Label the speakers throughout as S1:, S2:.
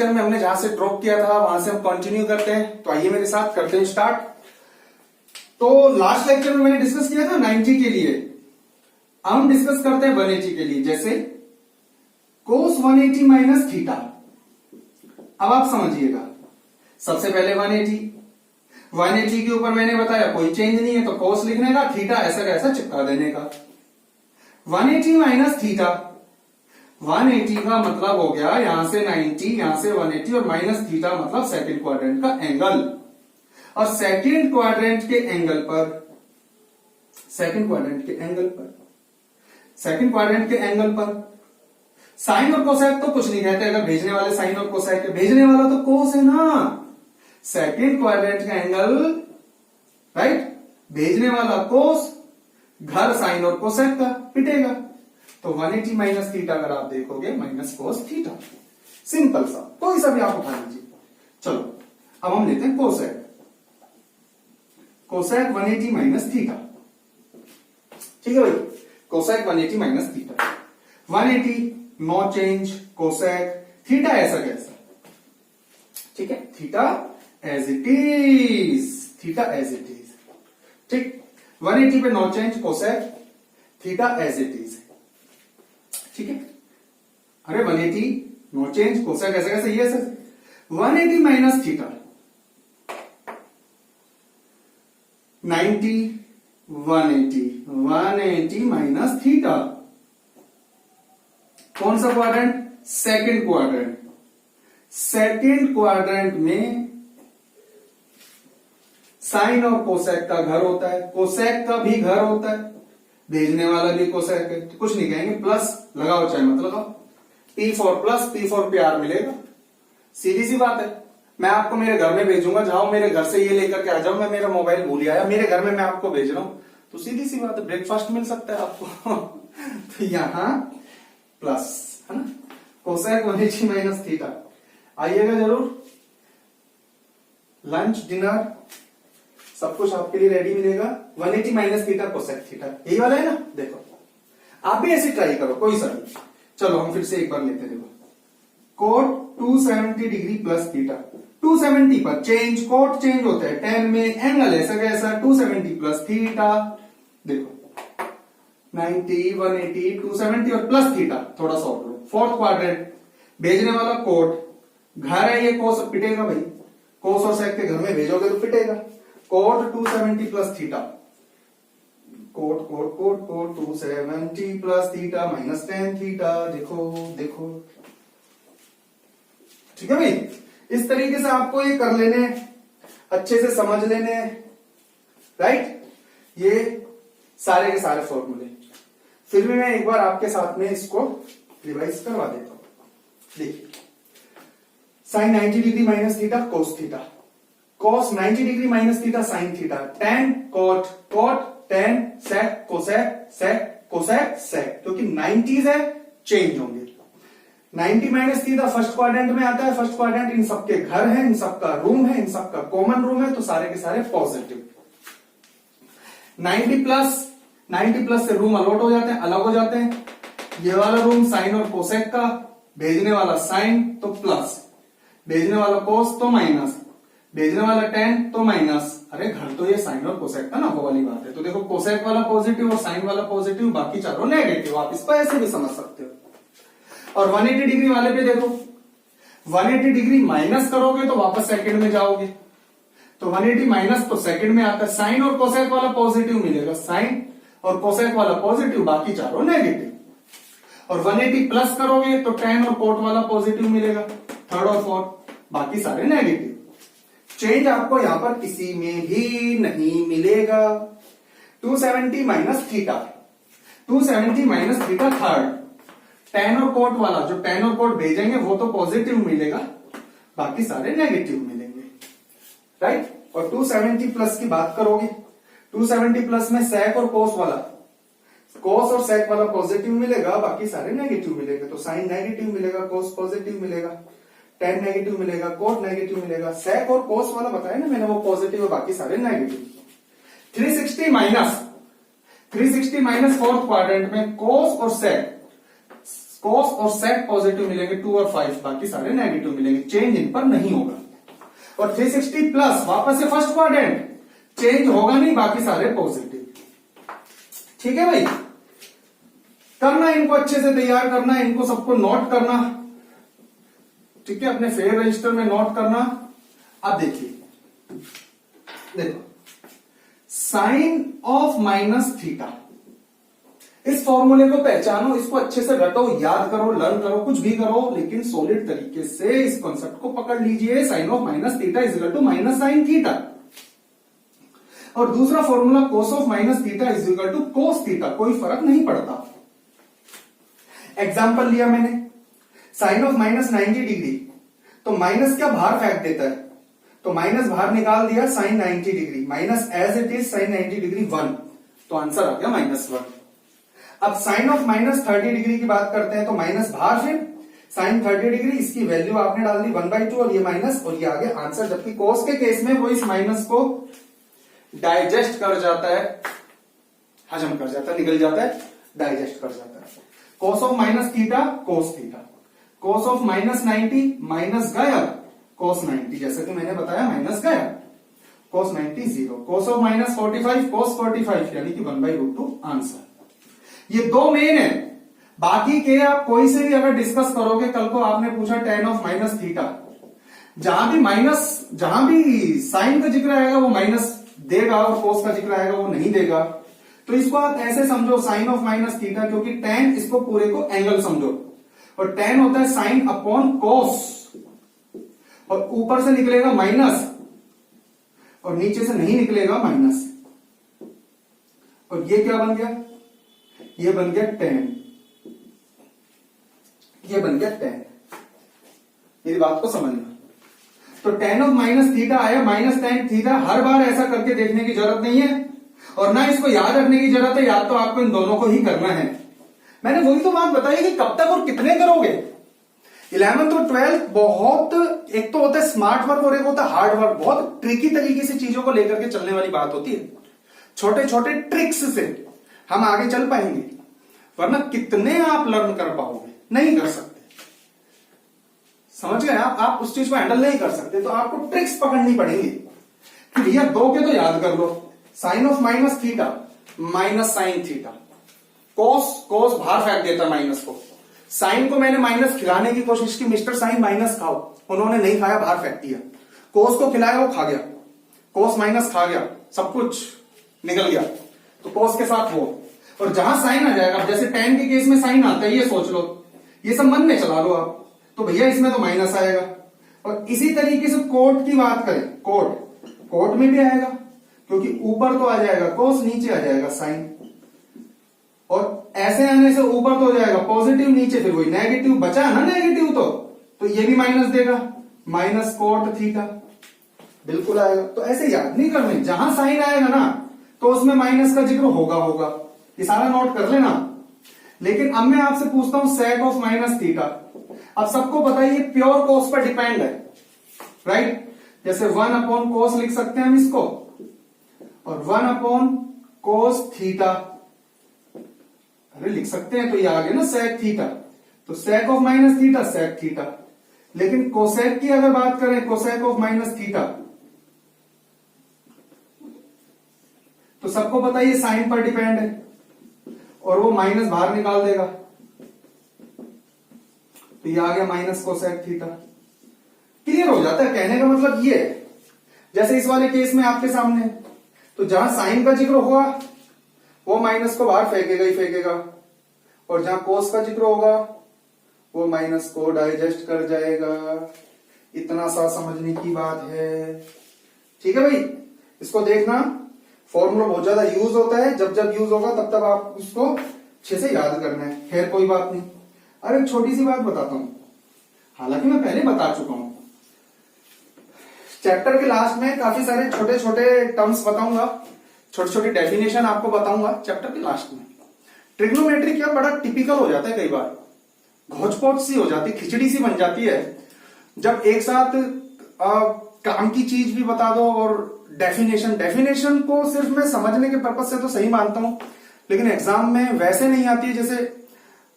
S1: Lecture में हमने जहां से ड्रॉप किया था वहां से हम कंटिन्यू करते हैं। तो आइए मेरे साथ करते हैं स्टार्ट। तो लास्ट लेक्चर में मैंने डिस्कस किया था 90 के लिए, अब हम डिस्कस करते हैं 180 के लिए। जैसे cos 180 माइनस थीटा। अब आप समझिएगा, सबसे पहले 180 के ऊपर मैंने बताया कोई चेंज नहीं है तो cos लिखने का, थीटा ऐसा कैसा चिपका देने का। 180 माइनस थीटा, 180 का मतलब हो गया यहां से 90, यहां से 180 और माइनस थीटा मतलब सेकंड क्वाड्रेंट का एंगल। और सेकंड क्वाड्रेंट के एंगल पर साइन और कोसेक तो कुछ नहीं कहते। अगर भेजने वाले साइन और कोसेक है, भेजने वाला तो कोस है ना। सेकंड क्वाड्रेंट का एंगल, राइट, भेजने वाला कोस, घर साइन और कोसेक का पिटेगा। तो 180 माइनस थीटा अगर आप देखोगे माइनस कोस थीटा। सिंपल सा, कोई सा भी आप उठा लीजिए। चलो अब हम लेते हैं कोसेक 180 माइनस थीटा। ठीक है भाई, cosec 180 minus theta. 180 no change, cosec theta ऐसा कैसा। ठीक है, थीटा एज इट इज, ठीक। 180 पे no change, cosec theta as it is. ठीक है, अरे 180 नो चेंज, कोसेक ऐसे कैसे, ये ऐसे। 180 माइनस थीटा 90, 180 माइनस थीटा। कौन सा quadrant? Second quadrant. Second quadrant में साइन और कोसेक का घर होता है, कोसेक का भी घर होता है, भेजने वाला भी कोसेक है। कुछ नहीं कहेंगे, प्लस लगाओ चाहे मत लगाओ, P4 प्लस P4 PR मिलेगा। सीधी सी बात है। मैं आपको मेरे घर में भेजूंगा, जाओ मेरे घर से ये लेकर के आ जाओ, मैं मेरा मोबाइल भूल आया, मेरे घर में मैं आपको भेज रहा हूं, तो सीधी सी बात है, ब्रेकफास्ट मिल सकता है आपको। तो यहां प्लस है ना, कोसेक 180 माइनस थीटा। आइएगा जरूर, लंच डिनर सब कुछ आपके लिए रेडी मिलेगा। 180 माइनस थीटा कोसेक थीटा, यही वाला है ना। देखो आप भी ऐसे ट्राई करो, कोई सा भी। चलो हम फिर से एक बार लेते हैं। देखो कोट 270 डिग्री प्लस थीटा, 270 पर चेंज, कोट चेंज होता है 10 में, एंगल ऐसा कैसा 270 प्लस थीटा। देखो 90, 180, 270 और प्लस थीटा, थोड़ा सा और लो। फोर्थ क्वाड्रेंट, भेजने वाला कोट, घर है ये, कोस पिटेगा भाई, कोस और सेक के घर में भेजोगे तो पिटेगा। Cot 270 plus theta, cot 270 plus theta minus 10 theta. देखो ठीक है भाई, इस तरीके से आपको ये कर लेने, अच्छे से समझ लेने, राइट। ये सारे के सारे फॉर्मूले फिर भी मैं एक बार आपके साथ में इसको रिवाइज करवा देता हूं। देखिए, sine 90 degree minus theta cos theta, cos 90 degree minus theta sine theta, tan cot tan sec cosec sec, क्योंकि 90s है, चेंज होंगे। 90 माइनस थीटा फर्स्ट क्वाड्रेंट में आता है, फर्स्ट क्वाड्रेंट इन सबके घर है, इन सबका रूम है, इन सबका कॉमन रूम है, तो सारे के सारे पॉजिटिव। 90 प्लस से रूम अलॉट हो जाते हैं, अलग हो जाते हैं। ये वाला रूम साइन और कोसेक का, भेजने वाला साइन तो प्लस, भेजने वाला कोस तो माइनस, भेजने वाला टेन तो माइनस। अरे घर तो ये साइन और कोसेक का ना, वो वाली बात है। तो देखो कोसेक वाला पॉजिटिव और साइन वाला पॉजिटिव, बाकी चारों नेगेटिव। आप इसको ऐसे भी समझ सकते हो। और 180 डिग्री वाले पे देखो, 180 डिग्री माइनस करोगे तो वापस सेकंड में जाओगे, तो 180 माइनस तो सेकंड में आता है। साइन और कोसेक वाला पॉजिटिव मिलेगा, साइन और कोसेक वाला पॉजिटिव, बाकी चारों नेगेटिव। और 180 प्लस करोगे तो टेन और कोट वाला पॉजिटिव मिलेगा, थर्ड और फोर्थ, बाकी सारे नेगेटिव। चेंज आपको यहां पर किसी में भी नहीं मिलेगा। 270 minus theta, 270 minus theta third, ten और कोट वाला, जो टेन और कोट भेजेंगे वो तो पॉजिटिव मिलेगा, बाकी सारे नेगेटिव मिलेंगे, राइट। और 270 प्लस की बात करोगे, 270 प्लस में सेक और कोस वाला, कोस और सेक वाला पॉजिटिव मिलेगा, बाकी सारे नेगेटिव मिलेंगे। तो साइन नेगेटिव मिलेगा, कोस पॉजिटिव मिलेगा, टेन नेगेटिव मिलेगा, कोट नेगेटिव मिलेगा, सेक और कोस वाला बताया ना मैंने, वो पॉजिटिव है, बाकी सारे नेगेटिव। 360 माइनस फोर्थ क्वाड्रेंट में कोस और सेक, कॉस और सेक पॉजिटिव मिलेंगे 2 और 5, बाकी सारे नेगेटिव मिलेंगे, चेंज इन पर नहीं होगा। और 360 प्लस वापस से फर्स्ट क्वाड्रेंट, चेंज होगा नहीं, बाकी सारे पॉजिटिव। ठीक है भाई, करना इनको अच्छे से तैयार करना, इनको सबको नोट करना, ठीक है, अपने फेयर रजिस्टर में नोट करना। अब देखिए, देखो साइन ऑफ माइनस थीटा, इस फॉर्मूले को पहचानो, इसको अच्छे से रटो, याद करो, लर्न करो, कुछ भी करो, लेकिन सॉलिड तरीके से इस कॉन्सेप्ट को पकड़ लीजिए। Sine of minus theta is equal to minus sine theta. और दूसरा formula cos of minus theta is equal to cos theta, कोई फर्क नहीं पड़ता। एग्जाम्पल लिया मैंने, साइन ऑफ माइनस 90 डिग्री, तो माइनस क्या बाहर फेंक देता है, तो माइनस बाहर निकाल दिया, sine 90 degree, minus as it is sine 90 degree 1, तो आंसर आ गया -1। अब साइन ऑफ माइनस 30 डिग्री की बात करते हैं, तो माइनस बाहर, फिर साइन 30 डिग्री, इसकी वैल्यू आपने डाल दी 1/2 और ये माइनस, और ये आ गया आंसर। जबकि कोस के केस में वो इस माइनस को डाइजेस्ट कर जाता है, हजम कर जाता है, निकल जाता है, डाइजेस्ट कर जाता है। कोस of minus theta cos theta, cos of minus 90 minus गया, कोस 90 जैसे कि मैंने बताया माइनस गया, कोस 90 0, कोस ऑफ माइनस 45 कोस 45, यानी कि 1/√2 आंसर। ये दो मेन है, बाकी के आप कोई से भी अगर डिस्कस करोगे, कल को आपने पूछा tan ऑफ माइनस थीटा, जहां भी साइन का जिक्र आएगा वो माइनस देगा और कोस का जिक्र आएगा वो नहीं देगा। तो इसको आप ऐसे समझो साइन ऑफ माइनस थीटा, क्योंकि tan इसको पूरे को एंगल समझो, और tan होता है साइन अपॉन कोस, और ऊपर से निकलेगा माइनस और नीचे से नहीं निकलेगा माइनस, और ये क्या बन गया, ये बन गया tan, ये बन गया tan। मेरी बात को समझना, तो tan ऑफ माइनस थीटा आया माइनस tan थीटा। हर बार ऐसा करके देखने की जरूरत नहीं है, और ना इसको याद रखने की जरूरत है, याद तो आपको इन दोनों को ही करना है। मैंने वही तो बात बताई कि कब तक और कितने करोगे। 11th और 12th बहुत, एक तो होता है स्मार्ट वर्क और एक होता है हार्ड वर्क। बहुत ट्रिकी तरीके से चीजों को लेकर के चलने वाली बात होती है, छोटे छोटे ट्रिक्स से हम आगे चल पाएंगे, वरना कितने आप लर्न कर पाओगे, नहीं कर सकते। समझ गए आप उस चीज को हैंडल नहीं कर सकते, तो आपको ट्रिक्स पकड़नी पड़ेंगी। कि भैया 2 के तो याद कर लो, sine of minus theta minus sine theta, cos बाहर फेंक देता माइनस को, साइन को मैंने माइनस खिलाने की कोशिश की, मिस्टर साइन माइनस खाओ, उन्होंने नहीं खाया, बाहर फेंक दिया। कोस को खिलाया, वो खा गया, कोस माइनस खा गया, सब कुछ निकल गया, तो कोस के साथ वो। और जहां साइन आ जाएगा, जैसे tan के केस में साइन आता है, ये सोच लो, ये सब मन में चला लो आप, तो भैया इसमें तो माइनस आएगा। और इसी तरीके से कोट की बात करें, कोट में भी आएगा, क्योंकि ऊपर तो आ जाएगा कोस, नीचे आ जाएगा साइन, और ऐसे आने से ऊपर तो हो जाएगा पॉजिटिव, नीचे फिर वही नेगेटिव बचा है ना, नेगेटिव तो ये भी माइनस देगा, माइनस कोट थीटा बिल्कुल आएगा। तो ऐसे याद नहीं करने, जहां साइन आएगा ना तो उसमें माइनस का जिक्र होगा, ये सारा नोट कर लेना। लेकिन अब मैं आपसे पूछता हूं सेक ऑफ माइनस थीटा। अब सबको पता है ये प्योर कोस पर डिपेंड है, राइट। जैसे 1 अपॉन कोस लिख सकते हैं हम इसको, और 1 अपॉन कोस थीटा अरे लिख सकते हैं, तो ये आ गया ना सेक थीटा। तो sec of minus theta sec theta. लेकिन कोसेक की अगर बात करें, कोसेक ऑफ माइनस थीटा, तो सबको पता है ये साइन पर डिपेंड है, और वो माइनस बाहर निकाल देगा, तो ये आ गया माइनस कोसेक थीटा। क्लियर हो जाता है, कहने का मतलब ये है। जैसे इस वाले केस में आपके सामने, तो जहां साइन का जिक्र होगा वो माइनस को बाहर फेंकेगा ही फेंकेगा, और जहां कोस का जिक्र होगा वो माइनस को डाइजेस्ट कर जाएगा। इतना सा समझने की बात है, ठीक है भाई। इसको देखना, फॉर्मूला बहुत ज्यादा यूज होता है, जब जब यूज होगा तब तब आप उसको अच्छे से याद करना है। खैर कोई बात नहीं। अरे छोटी सी बात बताता हूं, हालांकि मैं पहले बता चुका हूं, चैप्टर के लास्ट में काफी सारे छोटे छोटे टर्म्स बताऊंगा, छोटी छोटी डेफिनेशन आपको बताऊंगा चैप्टर के लास्ट में। ट्रिग्नोमेट्री क्या बड़ा टिपिकल हो जाता है, कई बार घोचपोच सी हो जाती, खिचड़ी सी बन जाती है, जब एक साथ काम की चीज भी बता दो और डेफिनेशन को सिर्फ मैं समझने के पर्पज से तो सही मानता हूं, लेकिन एग्जाम में वैसे नहीं आती है जैसे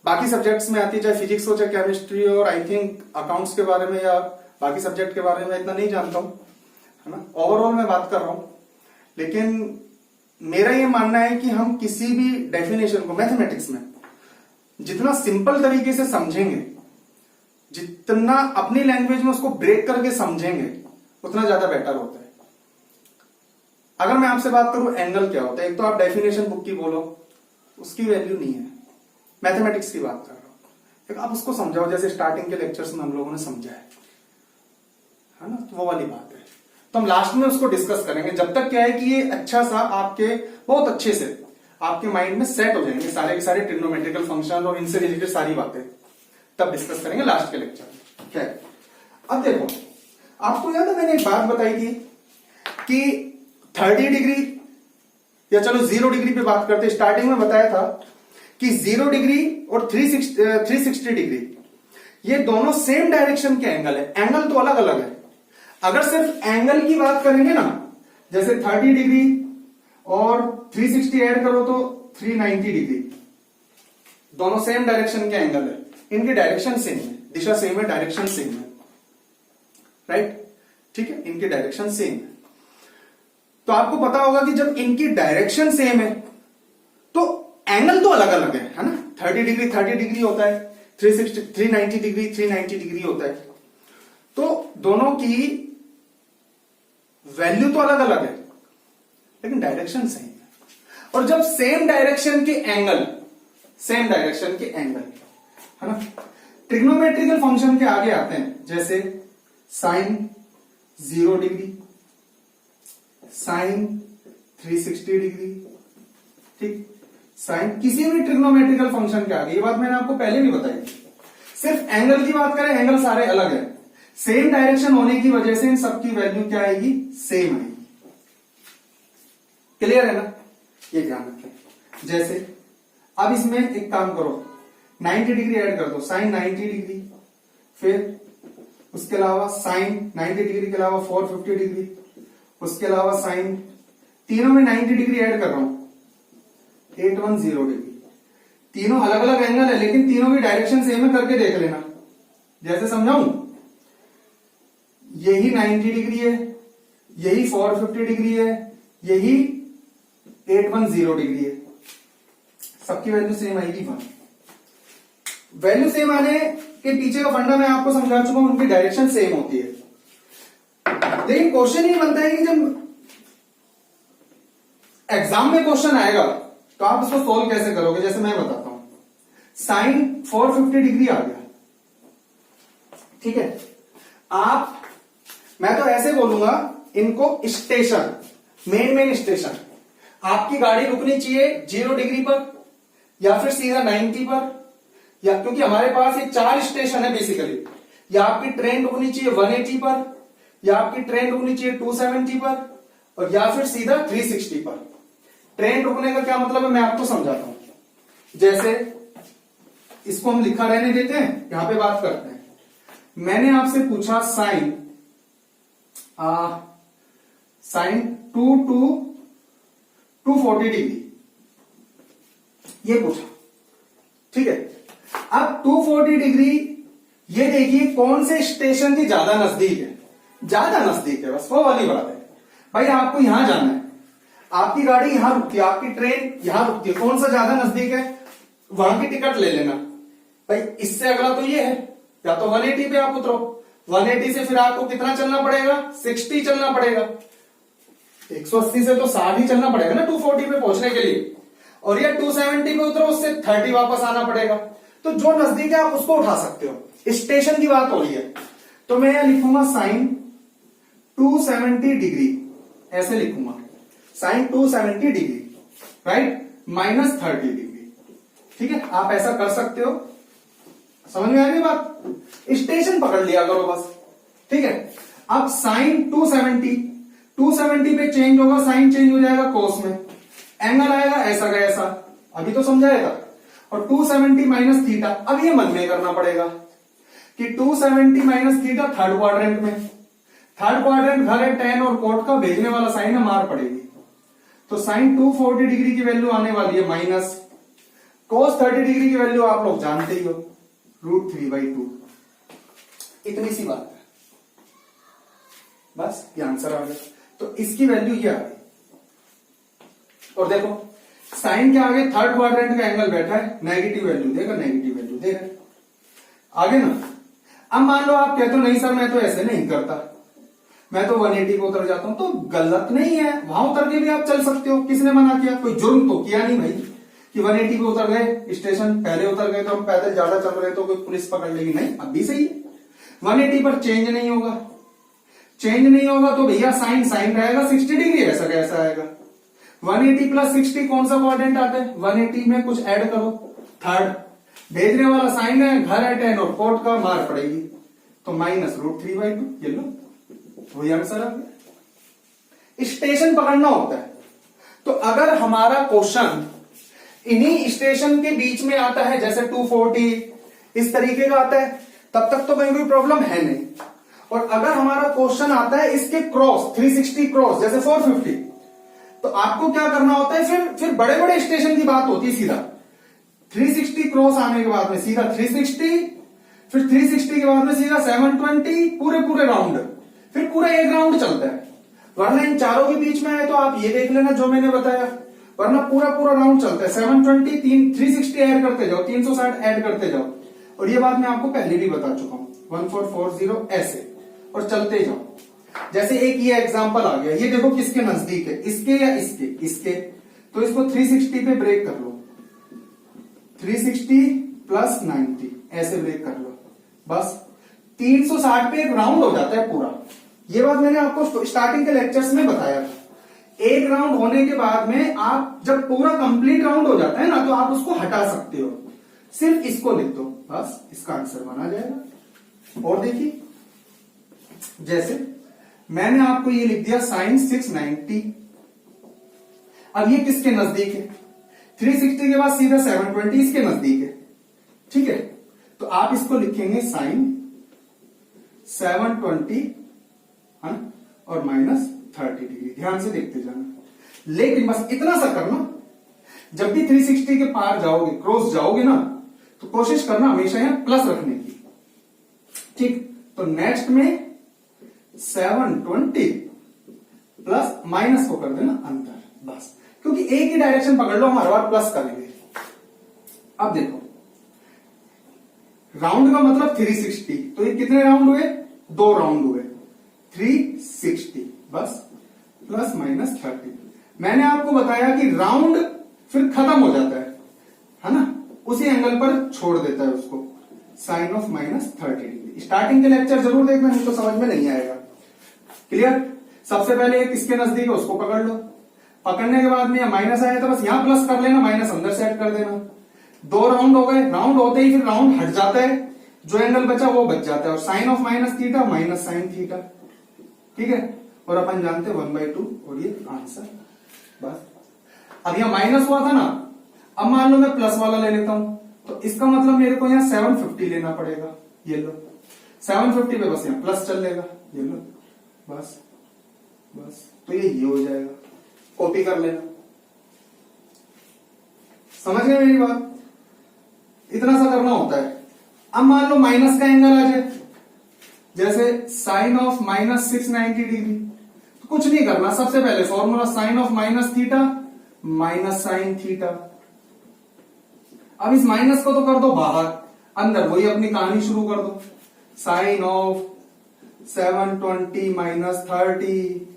S1: बाकी सब्जेक्ट्स में आती है, चाहे फिजिक्स हो चाहे केमिस्ट्री, और आई थिंक अकाउंट्स के बारे में या बाकी सब्जेक्ट के बारे में इतना नहीं जानता हूं, है ना। ओवरऑल मैं बात कर रहा हूं, लेकिन मेरा ये मानना है कि हम किसी भी डेफिनेशन को मैथमेटिक्स में जितना सिंपल तरीके से समझेंगे, जितना अपनी लैंग्वेज में उसको ब्रेक करके समझेंगे, उतना ज्यादा बेटर होता है। अगर मैं आपसे बात करूं एंगल क्या होता है, एक तो आप डेफिनेशन बुक की बोलो, उसकी वैल्यू नहीं है। मैथमेटिक्स की बात कर रहा हूं, एक आप उसको समझाओ जैसे स्टार्टिंग के लेक्चर्स में हम लोगों ने समझा है ना, तो वो वाली बात है। तो हम लास्ट में उसको डिस्कस करेंगे, जब तक क्या है कि ये अच्छा सा आपके बहुत अच्छे से आपके माइंड में सेट हो जाएंगे सारे के सारे ट्रिग्नोमेट्रिकल फंक्शन और इनसे रिलेटेड सारी बातें, तब डिस्कस करेंगे लास्ट के लेक्चर में। क्या है, अब देखो, आपको याद है मैंने एक बात बताई थी कि 30 डिग्री या चलो 0 डिग्री पे बात करते, स्टार्टिंग में बताया था कि 0 डिग्री और 360 डिग्री ये दोनों सेम डायरेक्शन के एंगल है, एंगल तो अलग अलग है। अगर सिर्फ एंगल की बात करेंगे ना, जैसे 30 डिग्री और 360 ऐड करो तो 390 डिग्री, दोनों सेम डायरेक्शन के एंगल है, इनकी डायरेक्शन सेम है, दिशा सेम है, डायरेक्शन सेम है, राइट, ठीक है, इनकी डायरेक्शन सेम है। तो आपको पता होगा कि जब इनकी डायरेक्शन सेम है तो एंगल तो अलग अलग है ना। 30 डिग्री 30 डिग्री होता है, 390 डिग्री 390 डिग्री होता है, तो दोनों की वैल्यू तो अलग अलग है, लेकिन डायरेक्शन सेम है। और जब सेम डायरेक्शन के एंगल है ना, ट्रिग्नोमेट्रिकल फंक्शन के आगे आते हैं, जैसे साइन 0 डिग्री, साइन 360 डिग्री, ठीक, साइन किसी भी ट्रिग्नोमेट्रिकल फंक्शन के आगे, ये बात मैंने आपको पहले भी बताई थी। सिर्फ एंगल की बात करें, एंगल सारे अलग है, सेम डायरेक्शन होने की वजह से इन सबकी वैल्यू क्या आएगी, सेम आएगी। क्लियर है ना, ये ध्यान रखें। जैसे अब इसमें एक काम करो, 90 डिग्री ऐड कर दो, साइन 90 डिग्री, फिर उसके अलावा साइन 90 डिग्री के अलावा 450 डिग्री, उसके अलावा साइन, तीनों में 90 डिग्री ऐड कर रहा हूं, 810 डिग्री। तीनों अलग अलग एंगल है, लेकिन तीनों की डायरेक्शन सेम है, करके देख लेना। जैसे समझाऊं, यही 90 डिग्री है, यही 450 डिग्री है, यही 810 डिग्री है, सबकी वैल्यू सेम आएगी। वैल्यू सेम आने के पीछे का फंडा मैं आपको समझा चुका हूं, उनकी डायरेक्शन सेम होती है। लेकिन क्वेश्चन ये बनता है कि जब एग्जाम में क्वेश्चन आएगा तो आप इसको सोल्व कैसे करोगे। जैसे मैं बताता हूं, साइन 450 डिग्री आ गया, ठीक है, मैं तो ऐसे बोलूंगा इनको, स्टेशन, मेन स्टेशन, आपकी गाड़ी रुकनी चाहिए 0 डिग्री पर या फिर सीधा 90 पर, या क्योंकि हमारे पास ये 4 स्टेशन है बेसिकली, या आपकी ट्रेन रुकनी चाहिए 180 पर, या आपकी ट्रेन रुकनी चाहिए 270 पर, और या फिर सीधा 360 पर। ट्रेन रुकने का क्या मतलब है मैं आपको समझाता हूं। जैसे इसको हम लिखा रहने देते हैं, यहां पे बात करते हैं। मैंने आपसे पूछा साइन 240 डिग्री, ये पूछा, ठीक है। अब 240 डिग्री, ये देखिए कौन से स्टेशन की ज्यादा नजदीक है, बस वो वाली बात है। भाई आपको यहां जाना है, आपकी गाड़ी यहां रुकती है, आपकी ट्रेन यहां रुकती है, कौन सा ज्यादा नजदीक है, वहां की टिकट ले लेना। भाई इससे अगला तो ये है, या तो 180 पे आप उतरो, 180 से फिर आपको कितना चलना पड़ेगा, 60 चलना पड़ेगा, 180 से तो 60 ही चलना पड़ेगा ना 240 पे पहुंचने के लिए, और ये 270 पे उतरो, उससे 30 वापस आना पड़ेगा। तो जो नजदीक है आप उसको उठा सकते हो, स्टेशन की बात हो रही है। तो मैं यहां लिखूंगा साइन 270 डिग्री, ऐसे लिखूंगा sine 270 degree, right, minus 30 degree, ठीक है। आप ऐसा कर सकते हो, समझ में आ गई बात। स्टेशन पकड़ लिया करो बस, ठीक है। अब साइन 270 पे चेंज होगा, साइन चेंज हो जाएगा कोस में, एंगल आएगा ऐसा का ऐसा, अभी तो समझाएगा, और 270 माइनस थीटा। अब ये मन में करना पड़ेगा कि 270 माइनस थीटा थर्ड क्वाड्रेंट में, थर्ड क्वाड्रेंट घर है tan और कोट का, भेजने वाला साइन है, मार पड़ेगी। तो साइन 240 डिग्री की वैल्यू आने वाली है cos 30 डिग्री की वैल्यू आप लोग जानते ही हो, √3/2। इतनी सी बात है, बस ये आंसर आ गया। तो इसकी वैल्यू ये आ गई। और देखो साइन के आगे थर्ड क्वाड्रेंट का एंगल बैठा है, नेगेटिव वैल्यू देगा, नेगेटिव वैल्यू देगा आगे ना। अब मान लो आप कहते हो नहीं सर मैं तो ऐसे नहीं करता, मैं तो 180 को उतर जाता हूं, तो गलत नहीं है, वहां उतर के भी आप चल सकते हो। किसने मना किया? कोई जुर्म तो किया नहीं भाई कि 180 पे उतर गए, स्टेशन पहले उतर गए तो हम पैदल ज्यादा चल रहे तो कोई पुलिस पकड़ लेगी, नहीं, अब भी सही है। 180 पर चेंज नहीं होगा, चेंज नहीं होगा तो भैया साइन साइन रहेगा, 60 डिग्री ऐसा कैसा आएगा? 180 + 60 कौन सा क्वाड्रेंट आता है? 180 में कुछ ऐड करो, थर्ड। भेजने वाला साइन है, घर है tan और कोट का, मार पड़ेगी तो -√3/2, ये लो वही आंसर आ गया। स्टेशन पकड़ना होता है, तो अगर हमारा क्वेश्चन इन्हीं स्टेशन के बीच में आता है, जैसे 240 इस तरीके का आता है, तब तक तो कहीं कोई प्रॉब्लम है नहीं। और अगर हमारा क्वेश्चन आता है इसके क्रॉस 360 क्रॉस, जैसे 450, तो आपको क्या करना होता है, फिर बड़े बड़े स्टेशन की बात होती है। सीधा 360 क्रॉस आने के बाद में सीधा 360, फिर 360 के बाद में सीधा 720, पूरे राउंड, फिर पूरा एक राउंड चलता है। वरना इन चारों के बीच में है तो आप ये देख लेना जो मैंने बताया, वरना पूरा राउंड चलता है। 720 360 ऐड करते जाओ, 360 ऐड करते जाओ। और ये बात मैं आपको पहले भी बता चुका हूं, 1440 ऐसे, और चलते जाओ। जैसे एक ये एग्जांपल आ गया, ये देखो किसके नजदीक है, इसके या इसके, तो इसको 360 पे ब्रेक कर लो, 360 + 90 ऐसे ब्रेक कर लो, बस 360 पे एक राउंड हो जाता है पूरा। ये बात मैंने आपको स्टार्टिंग के लेक्चर्स में बताया था। एक राउंड होने के बाद में आप जब पूरा कंप्लीट राउंड हो जाता है ना, तो आप उसको हटा सकते हो, सिर्फ इसको लिख दो, बस इसका आंसर बना जाएगा। और देखिए जैसे मैंने आपको ये लिख दिया sin 690, अब ये किसके नजदीक है? 360 के बाद सीधा 720 इसके नजदीक है, ठीक है। तो आप इसको लिखेंगे sin 720 और -30 डिग्री। ध्यान से देखते जाना, लेकिन बस इतना सा करना, जब भी 360 के पार जाओगे, क्रॉस जाओगे ना, तो कोशिश करना हमेशा यहां प्लस रखने की, ठीक। तो नेक्स्ट में 720 प्लस माइनस को कर देना अंतर, बस, क्योंकि एक ही डायरेक्शन पकड़ लो, हम हर बार प्लस करेंगे। अब देखो राउंड का मतलब 360, तो ये कितने राउंड हुए? 2 राउंड हुए, 360, बस +-30। मैंने आपको बताया कि राउंड फिर खत्म हो जाता है ना, उसी एंगल पर छोड़ देता है उसको, sin of -30 डिग्री। स्टार्टिंग के लेक्चर जरूर देखना, नहीं तो समझ में नहीं आएगा। क्लियर? सबसे पहले एक इसके नजदीक है उसको पकड़ लो, पकड़ने के बाद में माइनस आया तो बस यहां प्लस कर लेना, माइनस अंदर सेट कर देना। 2 राउंड हो गए, राउंड होते ही फिर राउंड हट जाता है, जो एंगल बचा वो बच जाता है, और sin of -θ -sin θ, ठीक है। और अपन जानते हैं 1/2, और ये आंसर, बस। अब यहां माइनस हुआ था ना, अब मान लो मैं प्लस वाला ले लेता हूं, तो इसका मतलब मेरे को यहां 750 लेना पड़ेगा, ये लो 750 पे बस यहां प्लस चल लेगा, ये लो, बस, तो ये हो जाएगा, कॉपी कर लेना। समझ गए मेरी बात? इतना सा करना होता है। अब मान लो माइनस का एंगल आ जाए, जैसे sin of -690 डिग्री, तो कुछ नहीं करना, सबसे पहले फॉर्मूला sin of -θ -sin θ। अब इस माइनस को तो कर दो बाहर, अंदर वही अपनी कहानी शुरू कर दो, sin of 720 -30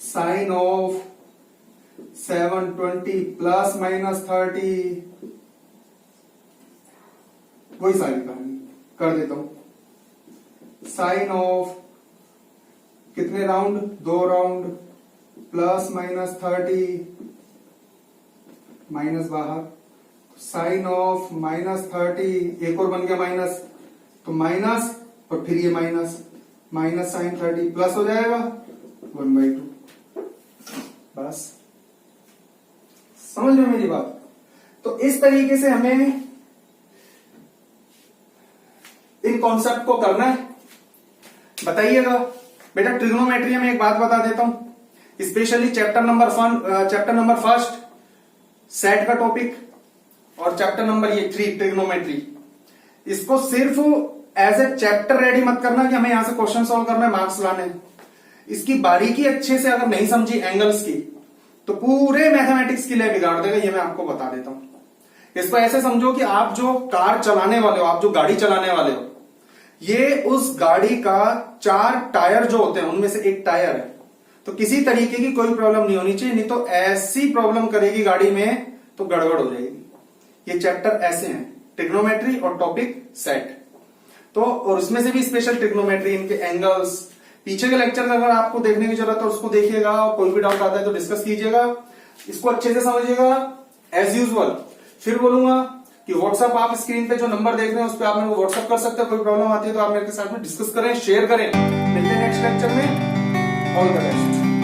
S1: sin of 720 +-30, वही सारी कहानी कर देता हूं। साइन ऑफ कितने राउंड? 2 राउंड, +-30, माइनस बाहर, साइन ऑफ -30, एक और बन गया माइनस, तो माइनस और फिर ये माइनस, -sin 30 प्लस हो जाएगा 1/2, बस। समझ लो मेरी बात? तो इस तरीके से हमें इन कॉन्सेप्ट को करना है। बताइएगा बेटा, ट्रिग्नोमेट्री में एक बात बता देता हूं, स्पेशली चैप्टर नंबर 1, सेट का टॉपिक और चैप्टर नंबर ये 3 ट्रिग्नोमेट्री। इसको सिर्फ एज ए चैप्टर रेडी मत करना कि हमें यहां से क्वेश्चन सॉल्व करना है, मार्क्स लाने हैं। इसकी बारीकी अच्छे से अगर नहीं समझी एंगल्स की तो पूरे मैथमेटिक्स की लय बिगाड़ देगा, ये मैं आपको बता देता हूं। इसको ऐसे समझो कि आप जो कार चलाने वाले हो, आप जो गाड़ी चलाने वाले हो, ये उस गाड़ी का 4 टायर जो होते हैं उनमें से एक टायर है, तो किसी तरीके की कोई प्रॉब्लम नहीं होनी चाहिए, नहीं तो ऐसी प्रॉब्लम करेगी गाड़ी में तो गड़बड़ हो जाएगी। ये चैप्टर ऐसे हैं, ट्रिग्नोमेट्री और टॉपिक सेट। तो और उसमें से भी स्पेशल ट्रिग्नोमेट्री, इनके एंगल्स, पीछे के लेक्चर अगर आपको देखने की जरूरत है उसको देखिएगा, और कोई भी डाउट आता है तो डिस्कस कीजिएगा, इसको अच्छे से समझिएगा। एज यूजुअल फिर बोलूंगा कि व्हाट्सएप आप स्क्रीन पे जो नंबर देख रहे हैं उस पर आप मेरे को व्हाट्सएप कर सकते हैं, कोई प्रॉब्लम आती है तो आप मेरे के साथ में डिस्कस करें, शेयर करें। मिलते हैं नेक्स्ट लेक्चर में। All the best.